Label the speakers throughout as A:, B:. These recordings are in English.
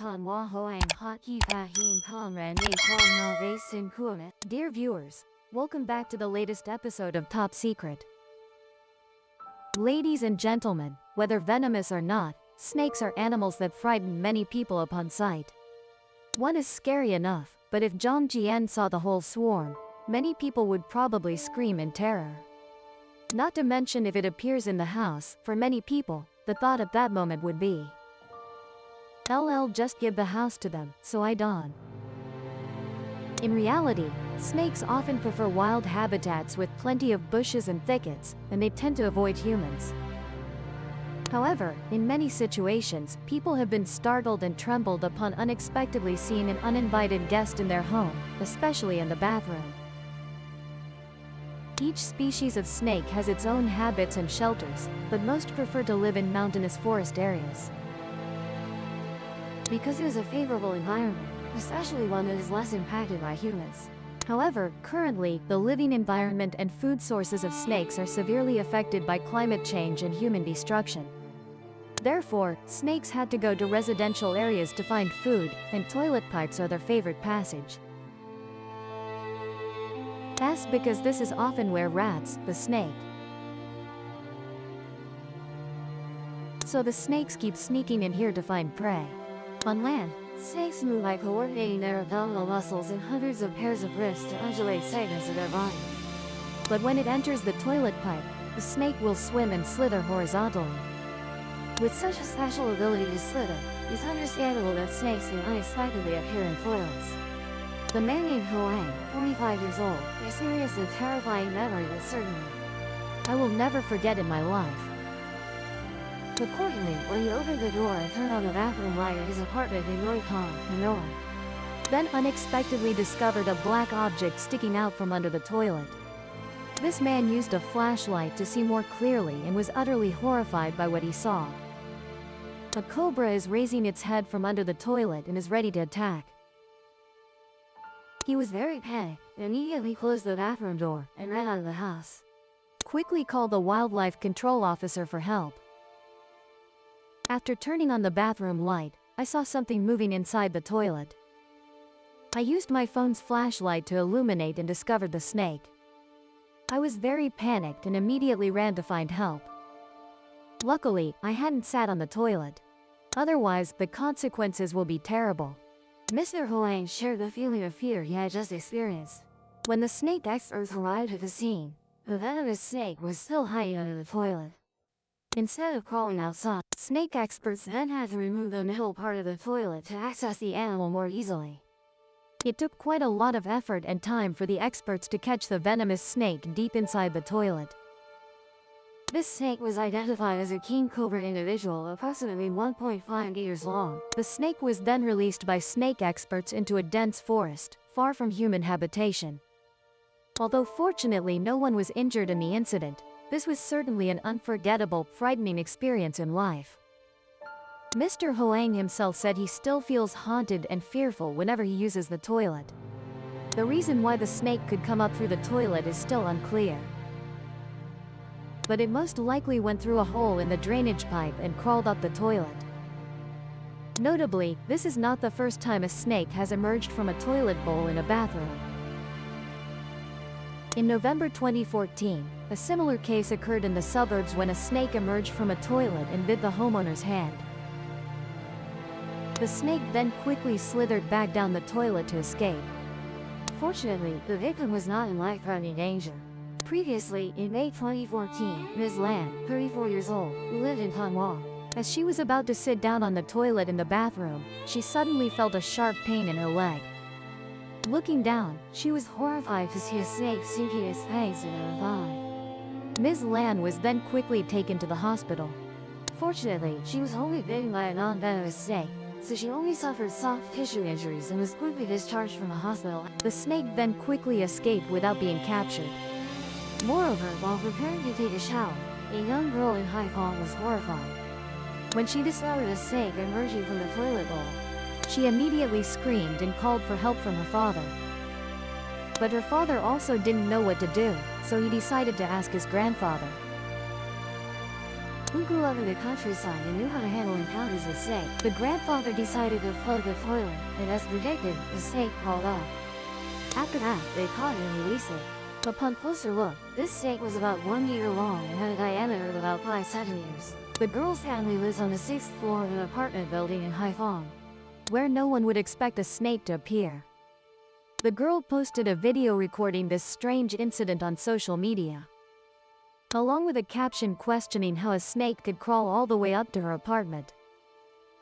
A: Than Wa Hoang Hot Yi Fa Hien Pon Ran Ye Chuan Na Wei Sin Kuan. Dear viewers, welcome back to the latest episode of Top Secret. Ladies and gentlemen, whether venomous or not, snakes are animals that frighten many people upon sight. One is scary enough, but if Zhang Jian saw the whole swarm, many people would probably scream in terror. Not to mention if it appears in the house, for many people, the thought at that moment would be, LL just give the house to them, so I don't. In reality, snakes often prefer wild habitats with plenty of bushes and thickets, and they tend to avoid humans. However, in many situations, people have been startled and trembled upon unexpectedly seeing an uninvited guest in their home, especially in the bathroom. Each species of snake has its own habits and shelters, but most prefer to live in mountainous forest areas. Because it is a favorable environment, especially one that is less impacted by humans. However, currently, the living environment and food sources of snakes are severely affected by climate change and human destruction. Therefore, snakes had to go to residential areas to find food, and toilet pipes are their favorite passage. That's because this is often where rats, the snake. So the snakes keep sneaking in here to find prey. On land, snakes move by coordinating their abdominal muscles in hundreds of pairs of wrists to undulate segments of their body. But when it enters the toilet pipe, the snake will swim and slither horizontally. With such a special ability to slither, it's understandable that snakes can unexpectedly appear in toilets. The man named Hoang, 45 years old, a serious and terrifying memory that certainly I will never forget in my life. Accordingly, when he opened the door and turned on the bathroom light at his apartment in unwelcome, Hanoi, then unexpectedly discovered a black object sticking out from under the toilet. This man used a flashlight to see more clearly and was utterly horrified by what he saw. A cobra is raising its head from under the toilet and is ready to attack. He was very panicked and immediately closed the bathroom door and ran out of the house. Quickly called the wildlife control officer for help. After turning on the bathroom light, I saw something moving inside the toilet. I used my phone's flashlight to illuminate and discovered the snake. I was very panicked and immediately ran to find help. Luckily, I hadn't sat on the toilet. Otherwise, the consequences will be terrible. Mr. Hoang shared the feeling of fear he had just experienced. When the snake experts arrived at the scene, the venomous snake was still hiding under the toilet. Instead of crawling outside, snake experts then had to remove the middle part of the toilet to access the animal more easily. It took quite a lot of effort and time for the experts to catch the venomous snake deep inside the toilet. This snake was identified as a king cobra individual approximately 1.5 meters long. The snake was then released by snake experts into a dense forest, far from human habitation. Although fortunately no one was injured in the incident, this was certainly an unforgettable, frightening experience in life. Mr. Hoang himself said he still feels haunted and fearful whenever he uses the toilet. The reason why the snake could come up through the toilet is still unclear. But it most likely went through a hole in the drainage pipe and crawled up the toilet. Notably, this is not the first time a snake has emerged from a toilet bowl in a bathroom. In November 2014, a similar case occurred in the suburbs when a snake emerged from a toilet and bit the homeowner's hand. The snake then quickly slithered back down the toilet to escape. Fortunately, the victim was not in life-threatening danger. Previously, in May 2014, Ms. Lan, 34 years old, who lived in Hanoi, as she was about to sit down on the toilet in the bathroom, she suddenly felt a sharp pain in her leg. Looking down, she was horrified to see a snake sinking its fangs in her thigh. Ms. Lan was then quickly taken to the hospital. Fortunately, she was only bitten by a non-venomous snake, so she only suffered soft tissue injuries and was quickly discharged from the hospital. The snake then quickly escaped without being captured. Moreover, while preparing to take a shower, a young girl in Haiphong was horrified. When she discovered a snake emerging from the toilet bowl, she immediately screamed and called for help from her father. But her father also didn't know what to do, so he decided to ask his grandfather. who grew up in the countryside and knew how to handle encounters with snake. The grandfather decided to plug the toilet, and as predicted, the snake crawled off. After that, they caught it and released it. Upon closer look, this snake was about 1 meter long and had a diameter of about 5 centimeters. The girl's family lives on the 6th floor of an apartment building in Haiphong, where no one would expect a snake to appear. The girl posted a video recording this strange incident on social media, along with a caption questioning how a snake could crawl all the way up to her apartment.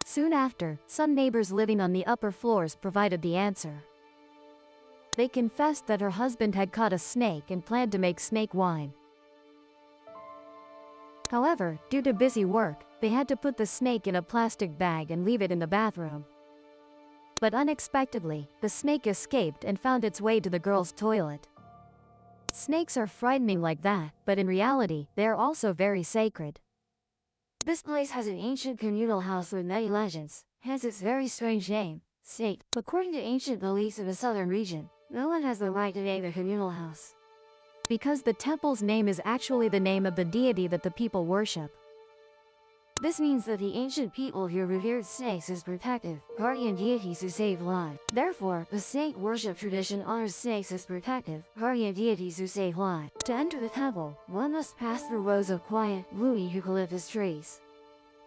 A: Soon after, some neighbors living on the upper floors provided the answer. They confessed that her husband had caught a snake and planned to make snake wine. However, due to busy work, they had to put the snake in a plastic bag and leave it in the bathroom. But unexpectedly, the snake escaped and found its way to the girl's toilet. Snakes are frightening like that, but in reality, they are also very sacred. This place has an ancient communal house with many legends, hence its very strange name, snake. According to ancient beliefs of the southern region, no one has the right to name a communal house, because the temple's name is actually the name of the deity that the people worship. This means that the ancient people here revered snakes as protective, guardian deities who save lives. Therefore, the snake worship tradition honors snakes as protective, guardian deities who save lives. To enter the temple, one must pass through rows of quiet, gloomy eucalyptus trees.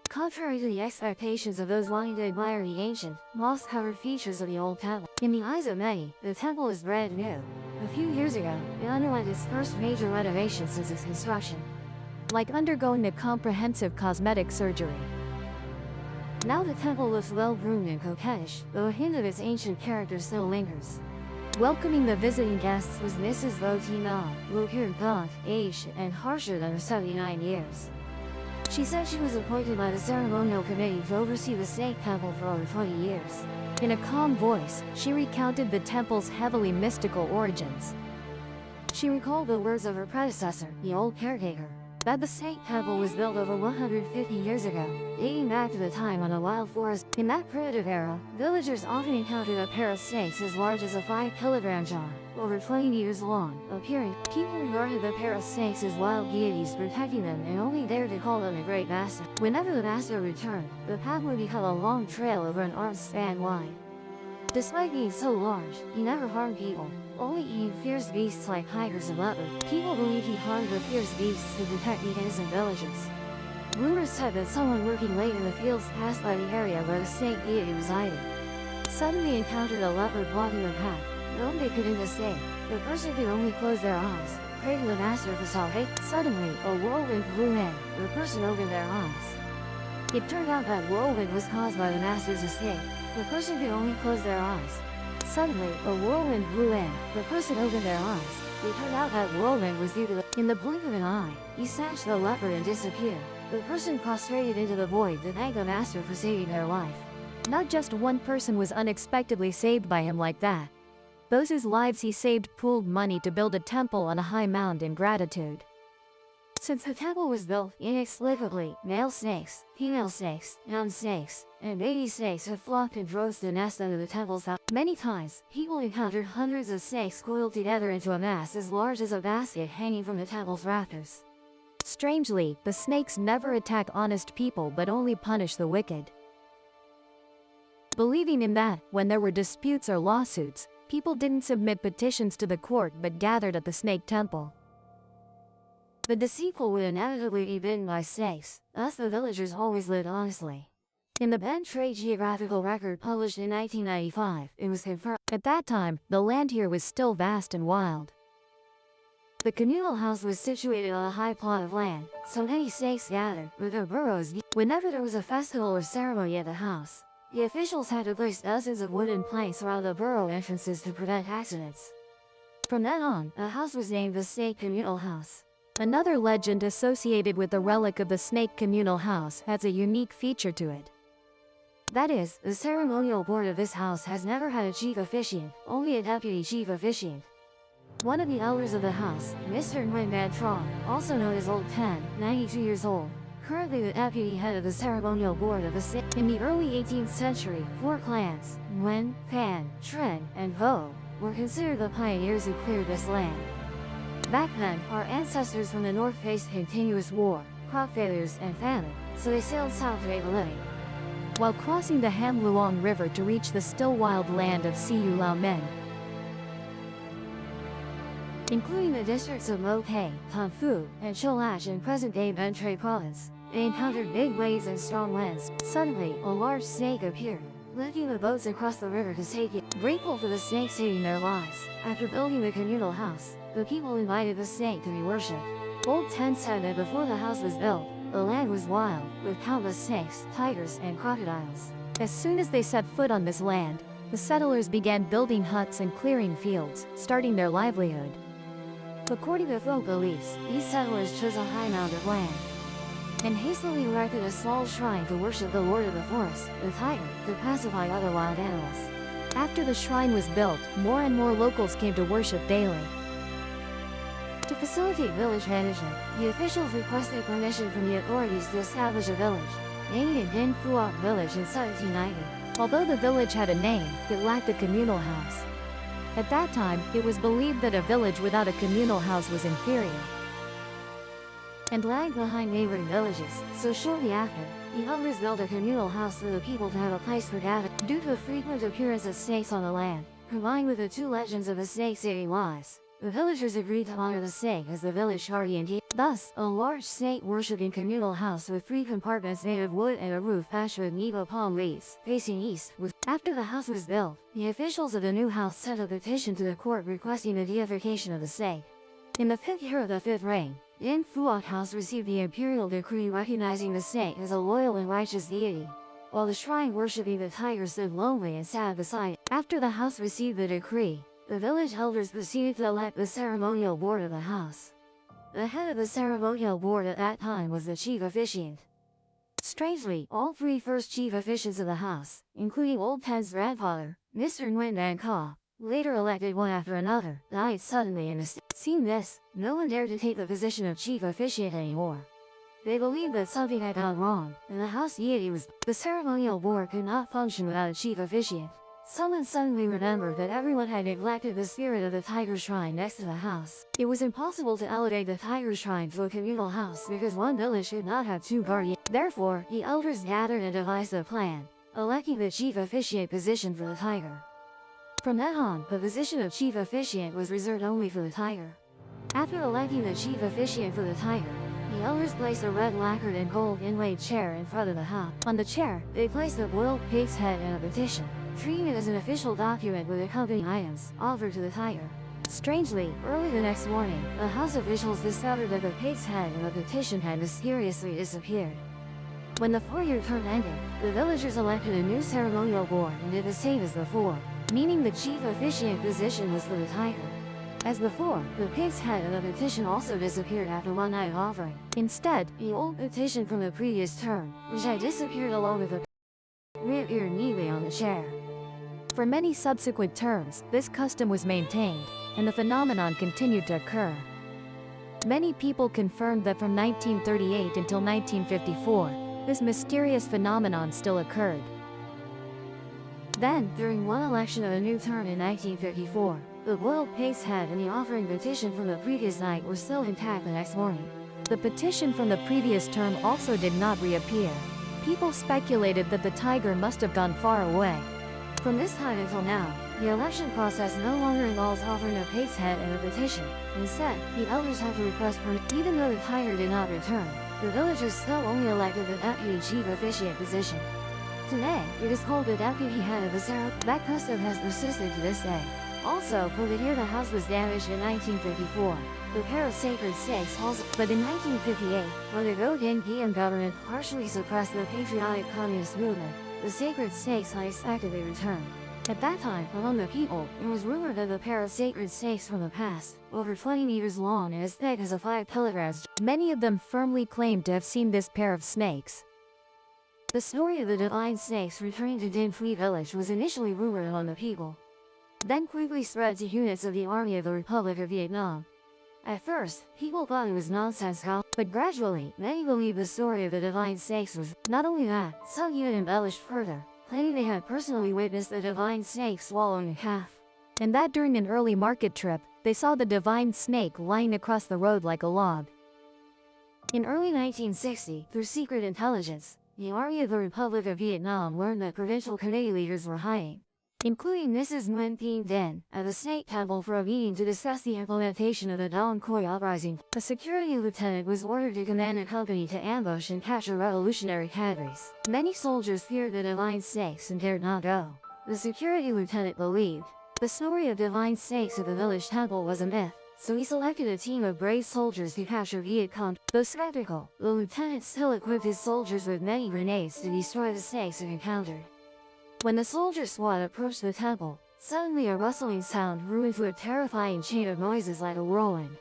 A: Contrary to the expectations of those wanting to admire the ancient, moss-covered features of the old temple, in the eyes of many, the temple is brand new. A few years ago, it underwent its first major renovation since its construction, like undergoing a comprehensive cosmetic surgery. Now the temple looks well-groomed and coquettish, though a hint of its ancient character still lingers. Welcoming the visiting guests was Mrs. Lo Tina, who appeared gaunt, aged, and harsher than her 79 years. She said she was appointed by the ceremonial committee to oversee the snake temple for over 20 years. In a calm voice, she recounted the temple's heavily mystical origins. She recalled the words of her predecessor, the old caretaker, that the snake temple was built over 150 years ago, dating back to the time on a wild forest. In that primitive era, villagers often encountered a pair of snakes as large as a 5-kilogram jar, over 20 meters long, appearing. People regarded the pair of snakes as wild deities protecting them and only dared to call them a great master. Whenever the master returned, the path would become a long trail over an arm's span wide. Despite being so large, he never harmed people, only eating fierce beasts like tigers and leopards. People believed he harmed the fierce beasts to protect the innocent villagers. Rumors said that someone working late in the fields passed by the area where the snake deity resided. Suddenly encountered a leopard blocking the path. Knowing they couldn't escape, the person could only close their eyes, pray to the master for salvation. Suddenly, a whirlwind blew in. The person opened their eyes. It turned out that whirlwind was caused by the master's escape. The person could only close their eyes. Suddenly, a whirlwind blew in. The person opened their eyes. It turned out that whirlwind was due to the... In the blink of an eye, he snatched the leopard and disappeared. The person prostrated into the void to thank the master for saving their life. Not just one person was unexpectedly saved by him like that. Those whose lives he saved pooled money to build a temple on a high mound in gratitude. Since the temple was built, inexplicably, male snakes, female snakes, young snakes, and baby snakes have flocked in droves to nest under the temple's house. Many times, people encountered hundreds of snakes coiled together into a mass as large as a basket hanging from the temple's rafters. Strangely, the snakes never attack honest people but only punish the wicked. Believing in that, when there were disputes or lawsuits, people didn't submit petitions to the court but gathered at the snake temple. The deceitful would inevitably be bitten by snakes, thus the villagers always lived honestly. In the Ben Trade Geographical Record published in 1995, it was confirmed. At that time, the land here was still vast and wild. The communal house was situated on a high plot of land, so many snakes gathered, with their burrows deep. Whenever there was a festival or ceremony at the house, the officials had to place dozens of wooden planks around the burrow entrances to prevent accidents. From then on, the house was named the Snake Communal House. Another legend associated with the relic of the snake communal house has a unique feature to it. That is, the ceremonial board of this house has never had a chief officiant, only a deputy chief officiant. One of the elders of the house, Mr. Nguyen Van Trong, also known as Old Ten, 92 years old, currently the deputy head of the ceremonial board of the snake. In the early 18th century, 4 clans, Nguyen, Phan, Trin, and Vo, were considered the pioneers who cleared this land. Back then, our ancestors from the north faced continuous war, crop failures, and famine, so they sailed south to make a living. While crossing the Ham Luang River to reach the still wild land of Siu Lao Men, including the districts of Mo Pei, Tan Phu, and Cholash in present-day Ben Tre province, they encountered big waves and strong winds. Suddenly, a large snake appeared, lifting the boats across the river to take it. Grateful for the snake saving their lives, after building the communal house, the people invited the snake to be worshipped. Old tents said that before the house was built, the land was wild, with countless snakes, tigers, and crocodiles. As soon as they set foot on this land, the settlers began building huts and clearing fields, starting their livelihood. According to folk beliefs, these settlers chose a high mound of land and hastily erected a small shrine to worship the lord of the forest, the tiger, to pacify other wild animals. After the shrine was built, more and more locals came to worship daily. To facilitate village management, the officials requested permission from the authorities to establish a village, naming it Din Phuoc Village in 1790. Although the village had a name, it lacked a communal house. At that time, it was believed that a village without a communal house was inferior and lagged behind neighboring villages, so shortly after, the elders built a communal house for the people to have a place for gathering. Due to the frequent appearance of snakes on the land, combined with the two legends of the snake saving lives, the villagers agreed to honor the snake as the village guardian. Thus, a large snake-worshipping communal house with 3 compartments made of wood and a roof thatched with nipa palm leaves, facing east. After the house was built, the officials of the new house sent a petition to the court requesting the deification of the snake. In the 5th year of the 5th reign, Din Phuoc House received the imperial decree recognizing the snake as a loyal and righteous deity, while the shrine worshipping the tiger stood lonely and sad beside it. After the house received the decree, the village elders proceeded to elect the ceremonial board of the house. The head of the ceremonial board at that time was the chief officiant. Strangely, all 3 first chief officiants of the house, including Old Ten's grandfather, Mr. Nguyen Van Ka, later elected one after another, died suddenly in a Seeing this, no one dared to take the position of chief officiant anymore. They believed that something had gone wrong, and the house deity was. The ceremonial board could not function without a chief officiant. Someone suddenly remembered that everyone had neglected the spirit of the tiger shrine next to the house. It was impossible to elevate the tiger shrine to a communal house because one village could not have 2 guardians. Therefore, the elders gathered and devised a plan, electing the chief officiant position for the tiger. From then on, the position of chief officiant was reserved only for the tiger. After electing the chief officiant for the tiger, the elders placed a red lacquered and gold inlaid chair in front of the house. On the chair, they placed a boiled pig's head and a petition, treating it as an official document with accompanying items, offered to the tiger. Strangely, early the next morning, the house officials discovered that the pig's head and the petition had mysteriously disappeared. When the 4-year term ended, the villagers elected a new ceremonial board and did the same as before, meaning the chief officiant position was for the tiger. As before, the pig's head and the petition also disappeared after one night offering. Instead, the old petition from the previous term, which had disappeared along with the reappeared neatly on the chair. For many subsequent terms, this custom was maintained, and the phenomenon continued to occur. Many people confirmed that from 1938 until 1954, this mysterious phenomenon still occurred. Then, during one election of a new term in 1954, the boiled pig's head and the offering petition from the previous night were still intact the next morning. The petition from the previous term also did not reappear. People speculated that the tiger must have gone far away. From this time until now, the election process no longer involves offering a pig's head and a petition. Instead, the elders have to request permission. Even though the tiger did not return, the villagers still only elected the deputy chief officiant position. Today, it is called the deputy head of the ceremony. That custom has persisted to this day. Also, for the year the house was damaged in 1954, the pair of sacred snakes also. But in 1958, when the Go-Din Guian government partially suppressed the patriotic communist movement, the sacred snakes unexpectedly returned. At that time, among the people, it was rumored that the pair of sacred snakes from the past, over 20 meters long and as thick as a 5 kilograms, many of them firmly claimed to have seen this pair of snakes. The story of the divine snakes returning to Din Phuoc village was initially rumored among the people, then quickly spread to units of the Army of the Republic of Vietnam. At first, people thought it was nonsense, but gradually, many believed the story of the divine snakes was. Not only that, some even embellished further, claiming they had personally witnessed the divine snake swallowing a calf, and that during an early market trip, they saw the divine snake lying across the road like a log. In early 1960, through secret intelligence, the Army of the Republic of Vietnam learned that provincial committee leaders were hiding, including Mrs. Nguyen Thi Dinh, at the State Temple for a meeting to discuss the implementation of the Don Khoi uprising. A security lieutenant was ordered to command a company to ambush and capture revolutionary cadres. Many soldiers feared the divine snakes and dared not go. The security lieutenant believed the story of divine snakes at the village temple was a myth, so he selected a team of brave soldiers to capture Viet Cong. Though skeptical, the lieutenant still equipped his soldiers with many grenades to destroy the snakes it encountered. When the soldier squad approached the temple, suddenly a rustling sound grew into a terrifying chain of noises like a whirlwind.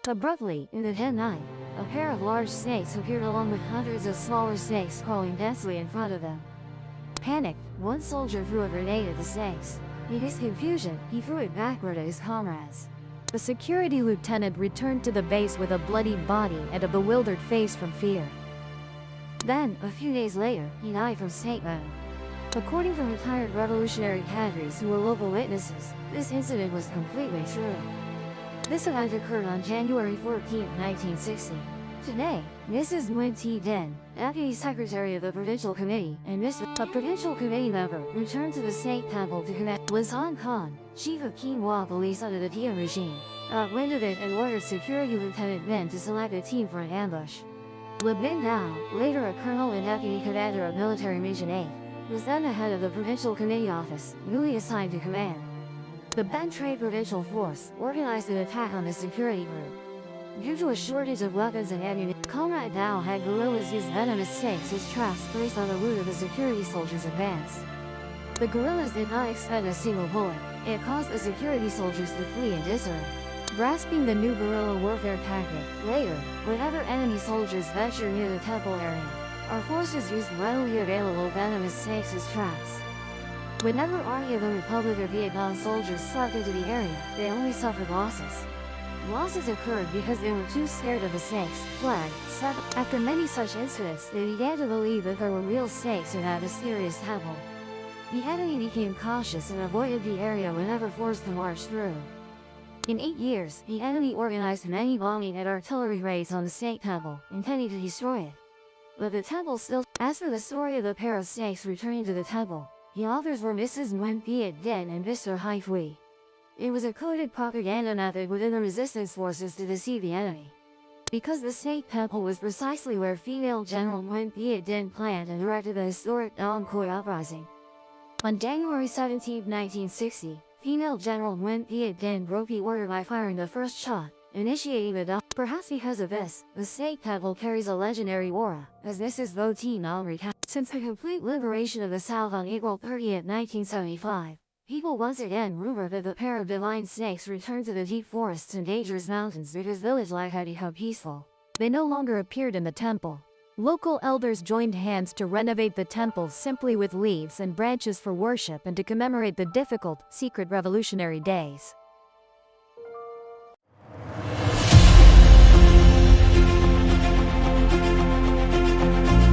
A: Abruptly, in the dead night, a pair of large snakes appeared along with hundreds of smaller snakes crawling densely in front of them. Panicked, one soldier threw a grenade at the snakes. In his confusion, he threw it backward at his comrades. The security lieutenant returned to the base with a bloody body and a bewildered face from fear. Then, a few days later, he died from snake venom. According to retired revolutionary cadres who were local witnesses, this incident was completely true. This event occurred on January 14, 1960. Today, Mrs. Nguyen Thi Dinh, Deputy Secretary of the Provincial Committee, and a Provincial Committee member, returned to the State Temple to connect. Liz Han Khan, Chief of Quinoa Police under the Tia regime, got wind of it and ordered Security Lieutenant Min to select a team for an ambush. Le Bin Dao, later a colonel and deputy commander of Military Region 8, was then the head of the Provincial Committee Office, newly assigned to command. The Ben Tre Provincial Force organized an attack on the security group. Due to a shortage of weapons and ammunition, Comrade Dao had guerrillas use venomous snakes as traps placed on the route of the security soldiers' advance. The guerrillas did not expend a single bullet. It caused the security soldiers to flee in disarray. Grasping the new guerrilla warfare tactic, later, whenever enemy soldiers ventured near the temple area, our forces used readily available venomous snakes as traps. Whenever Army of the Republic of Vietnam soldiers slept into the area, they only suffered losses. Losses occurred because they were too scared of the snakes, fled, After many such incidents, they began to believe that there were real snakes in that mysterious temple. The enemy became cautious and avoided the area whenever forced to march through. In 8 years, the enemy organized many bombing and artillery raids on the State Temple, intending to destroy it. But the temple still. As for the story of the pair of snakes returning to the temple, the authors were Mrs. Nguyen Thi Dinh and Mr. Hai Phui. It was a coded propaganda method within the resistance forces to deceive the enemy. Because the State Temple was precisely where female General Nguyen Thi Dinh planned and directed the historic Don Khoi uprising. On January 17, 1960, female General Nguyen Thi Dinh broke the order by firing the first shot, initiating the Don. Perhaps because of this, the State Temple carries a legendary aura, as Mrs. Vo Thi Nam recounts. Since the complete liberation of the South on April 30, 1975, people once again rumored that the pair of divine snakes returned to the deep forests and dangerous mountains because village life had become peaceful. They no longer appeared in the temple. Local elders joined hands to renovate the temple simply with leaves and branches for worship and to commemorate the difficult, secret revolutionary days.